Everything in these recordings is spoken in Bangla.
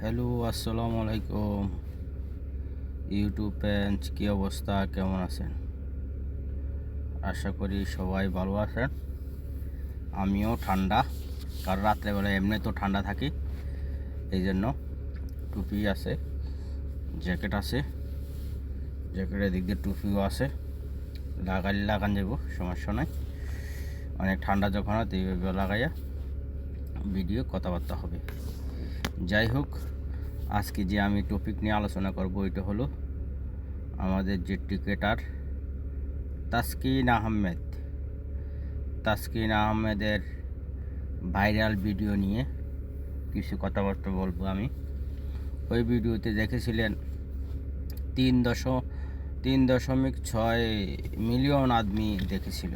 হ্যালো, আসসালামু আলাইকুম ইউটিউব ফ্রেন্ডস, কী অবস্থা, কেমন আছেন? আশা করি সবাই ভালো আছেন। আমিও ঠান্ডা, কারণ রাত্রেবেলা এমনি তো ঠান্ডা থাকি, এই জন্য টুপি আছে, জ্যাকেট আছে, জ্যাকেটের দিক দিয়ে টুপিও আছে, লাগান যাব, সমস্যা নাই। অনেক ঠান্ডা যখন হয় এইভাবে লাগাইয়া ভিডিও কথাবার্তা হবে। যাই হোক, আজকে যে আমি টপিক নিয়ে আলোচনা করব এটা হলো আমাদের যে ক্রিকেটার তাসকিন আহমেদের ভাইরাল ভিডিও নিয়ে কিছু কথাবার্তা বলবো আমি। ওই ভিডিওতে দেখেছিলেন 3.6 মিলিয়ন আদমি দেখেছিল।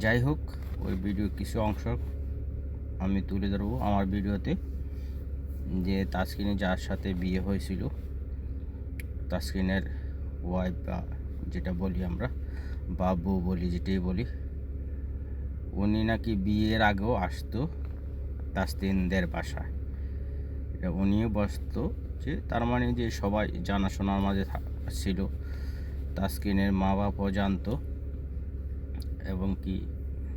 যাই হোক, ওই ভিডিও কিছু অংশ আমি তুলে ধরবো আমার ভিডিওতে, যে তাসকিনের যার সাথে বিয়ে হয়েছিল, তাসকিনের ওয়াইফ বা যেটা বলি আমরা বাবু বলি, যেটাই বলি, উনি নাকি বিয়ের আগেও আসতো তাসকিনদের বাসায়। এটা উনিও বসতো, যে তার মানে যে সবাই জানাশোনার মাঝে ছিল, তাসকিনের মা বাবাও জানতো, এবং কি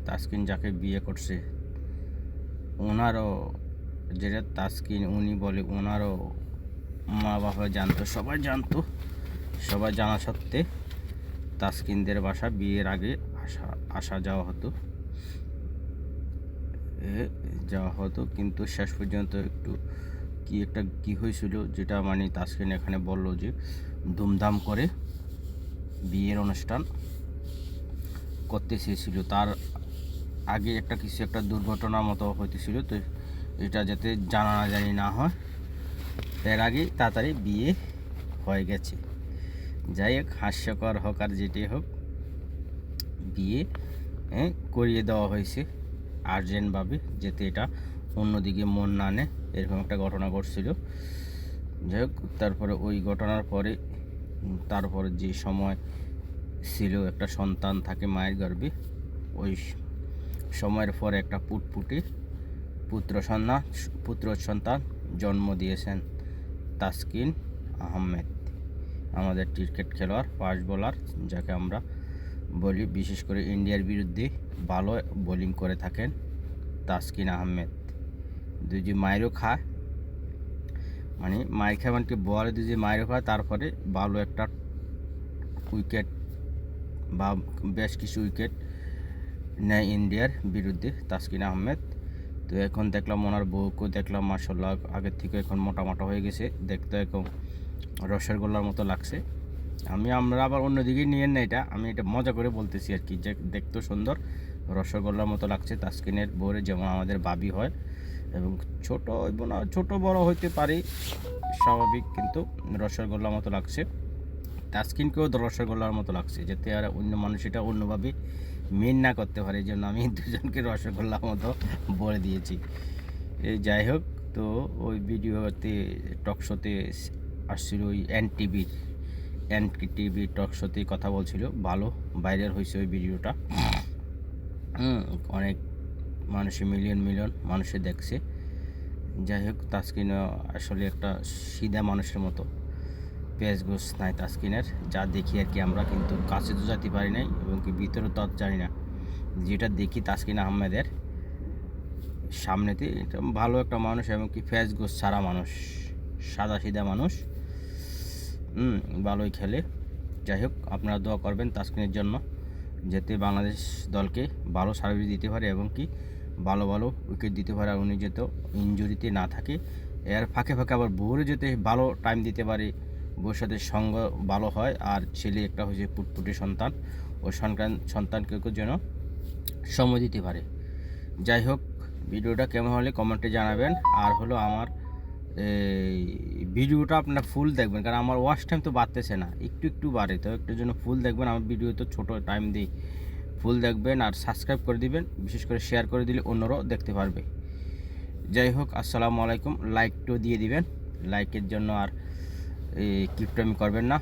তাসকিন যাকে বিয়ে করছে ওনারও, যেটা তাসকিন উনি বলে ওনারও মা বাবা জানতো, সবাই জানতো। সবাই জানা সত্ত্বে তাসকিনদের বাসা বিয়ের আগে আসা যাওয়া হতো, কিন্তু শেষ পর্যন্ত একটু কি হয়েছিল, যেটা মানে তাসকিন এখানে বলল যে ধুমধাম করে বিয়ের অনুষ্ঠান করতে চেয়েছিল, তার আগে একটা দুর্ঘটনার মতো হইতেছিল, তো এটা যাতে জানি না হয়, এর আগে তাড়াতাড়ি বিয়ে হয়ে গেছে। যাই হোক, হাস্যকর হোক আর যেটাই হোক, বিয়ে করিয়ে দেওয়া হয়েছে আর্জেন্টভাবে, যাতে এটা অন্যদিকে মন না নেয়, এরকম একটা ঘটনা ঘটছিল। যাই হোক, তারপরে ওই ঘটনার পরে তারপরে যে সময় ছিল, একটা সন্তান থাকে মায়ের গর্ভে, ওই সময়ের পরে একটা পুত্র সন্তান জন্ম দিয়েছেন তাসকিন আহমেদ, আমাদের ক্রিকেট খেলোয়াড়, ফাস্ট বোলার যাকে আমরা বলি। বিশেষ করে ইন্ডিয়ার বিরুদ্ধে ভালো বোলিং করে থাকেন তাসকিন আহমেদ। দুই মায়েরও খায়, মানে মায়ের খায় মানে বলে দুই মায়েরও খায়, তারপরে ভালো একটা উইকেট বা বেশ কিছু উইকেট নেয় ইন্ডিয়ার বিরুদ্ধে তাসকিন আহমেদ। তো এখন দেখলাম ওনার বউকেও দেখলাম, মাশাআল্লাহ আগের থেকে এখন মোটা হয়ে গেছে, দেখতে এখন রসের গোল্লার মতো লাগছে। আমরা আবার অন্যদিকে নিয়ে না, আমি এটা মজা করে বলতেছি আর কি, যে দেখতেও সুন্দর, রসগোল্লার মতো লাগছে তাসকিনের বউরে, যেমন আমাদের বাবি হয়, এবং ছোট বড় হইতে পারে স্বাভাবিক, কিন্তু রসগোল্লার মতো লাগছে। তাসকিনকেও রসগোল্লার মতো লাগছে, যাতে আর অন্য মানুষ এটা অন্যভাবে মেন না করতে পারে, এই জন্য আমি দুজনকে রসগোল্লার মতো বলে দিয়েছি। এই যাই হোক, তো ওই ভিডিওতে টক শোতে আসছিল, ওই এনটিভি টক শোতে কথা বলছিল, ভালো ভাইরাল হয়েছে ওই ভিডিওটা। অনেক মিলিয়ন মানুষে দেখছে। যাই হোক, তাসকিন আসলে একটা সিধা মানুষের মতো, পেঁয়াজ গোস নাই তাসকিনের, যা দেখি আর কি, আমরা কিন্তু কাছে তো যেতে পারি নাই, এবং কি ভিতরে তো জানি না, যেটা দেখি তাসকিন আহমেদের সামনেতে এটা ভালো একটা মানুষ, এবং কি পেঁয়াজ গোস ছাড়া মানুষ, সাদা সিধা মানুষ, ভালোই খেলে। যাই হোক, আপনারা দোয়া করবেন তাসকিনের জন্য, যাতে বাংলাদেশ দলকে ভালো সার্ভিস দিতে পারে, এবং কি ভালো উইকেট দিতে পারে, আর উনি যাতে ইনজুরিতে না থাকে, এর ফাঁকে আবার বউরে যেতে ভালো টাইম দিতে পারে, বউর সাথে সঙ্গ ভালো হয়, আর ছেলে একটা হয়েছে পুটপুটি সন্তান, ওই সন্তানকেও যেন সময় দিতে পারে। যাই হোক, ভিডিওটা কেমন হলে কমেন্টে জানাবেন, আর হলো আমার এই ভিডিওটা আপনারা ফুল দেখবেন, কারণ আমার ওয়াচ টাইম তো বাড়তেছে না, একটু বাড়ে, তো একটুর জন্য ফুল দেখবেন। আমার ভিডিও তো ছোটো টাইম দিই, ফুল দেখবেন আর সাবস্ক্রাইব করে দিবেন, বিশেষ করে শেয়ার করে দিলে অন্যরাও দেখতে পারবে। যাই হোক, আসসালামু আলাইকুম। লাইকটাও দিয়ে দিবেন, লাইকের জন্য আর কিপটামি করবেন না।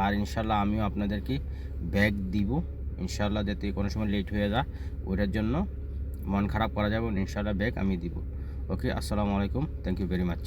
আর ইনশাল্লাহ আমিও আপনাদেরকে ব্যাগ দিব, ইনশাল্লাহ, যাতে কোনো সময় লেট হয়ে যায়, ওইটার জন্য মন খারাপ করা যাবে, ইনশাল্লাহ ব্যাগ আমি দিব। ওকে, আসসালামু আলাইকুম, থ্যাংক ইউ ভেরি মাচ।